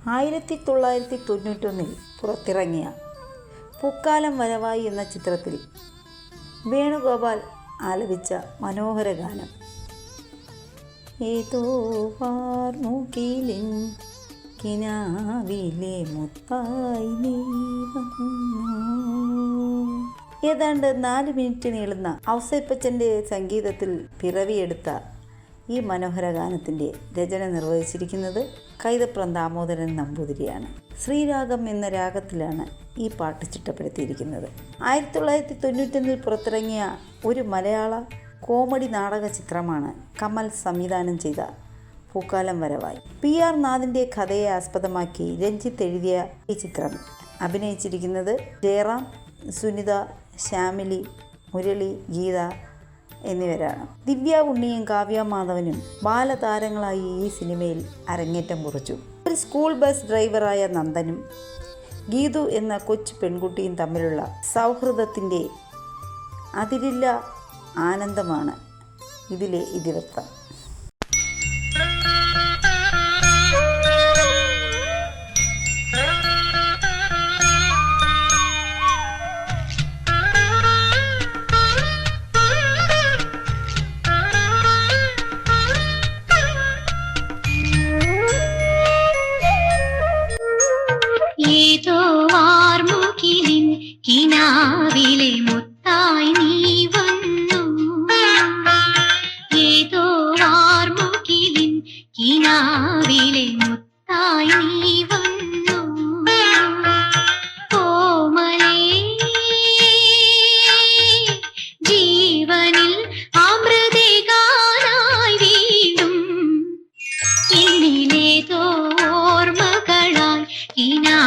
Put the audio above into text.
1991 പുറത്തിറങ്ങിയ പൂക്കാലം വരവായി എന്ന ചിത്രത്തിൽ വേണുഗോപാൽ ആലപിച്ച മനോഹര ഗാനം. ഏതോ വാർമുകിലിൻ കിനാവിലെ മുത്തായി നീ വന്നു. ഏതാണ്ട് 4 മിനിറ്റ് നീളുന്ന ഔസേപ്പച്ചൻ്റെ സംഗീതത്തിൽ പിറവിയെടുത്ത ഈ മനോഹര ഗാനത്തിൻ്റെ രചന നിർവഹിച്ചിരിക്കുന്നത് കൈതപ്രം ദാമോദരൻ നമ്പൂതിരിയാണ്. ശ്രീരാഗം എന്ന രാഗത്തിലാണ് ഈ പാട്ട് ചിട്ടപ്പെടുത്തിയിരിക്കുന്നത്. 1991 പുറത്തിറങ്ങിയ ഒരു മലയാള കോമഡി നാടക ചിത്രമാണ് കമൽ സംവിധാനം ചെയ്ത പൂക്കാലം വരവായി. PR നാഥിൻ്റെ കഥയെ ആസ്പദമാക്കി രഞ്ജിത്ത് എഴുതിയ ഈ ചിത്രം അഭിനയിച്ചിരിക്കുന്നത് ജയറാം, സുനിത, ശ്യാമിലി, മുരളി, ഗീത എന്നിവരാണ്. ദിവ്യ ഉണ്ണിയും കാവ്യ മാധവനും ബാലതാരങ്ങളായി ഈ സിനിമയിൽ അരങ്ങേറ്റം കുറിച്ചു. ഒരു സ്കൂൾ ബസ് ഡ്രൈവറായ നന്ദനും ഗീതു എന്ന കൊച്ചു പെൺകുട്ടിയും തമ്മിലുള്ള സൗഹൃദത്തിൻ്റെ അതിരില്ല ആനന്ദമാണ് ഇതിലെ ഇതിവൃത്തം. ഏതോ വാർമുകിലിൻ കിനാവിലെ മുത്തായി നീ വന്നു. ഏതോ വാർമുകിലിൻ കിനാവിലെ മുത്തായി നീ വന്നു. കോമലേ ജീവനിൽ അമൃതഗാനായി വീണ്ടും എന്നിലേതോ ഓർമ്മകളായി കിനാ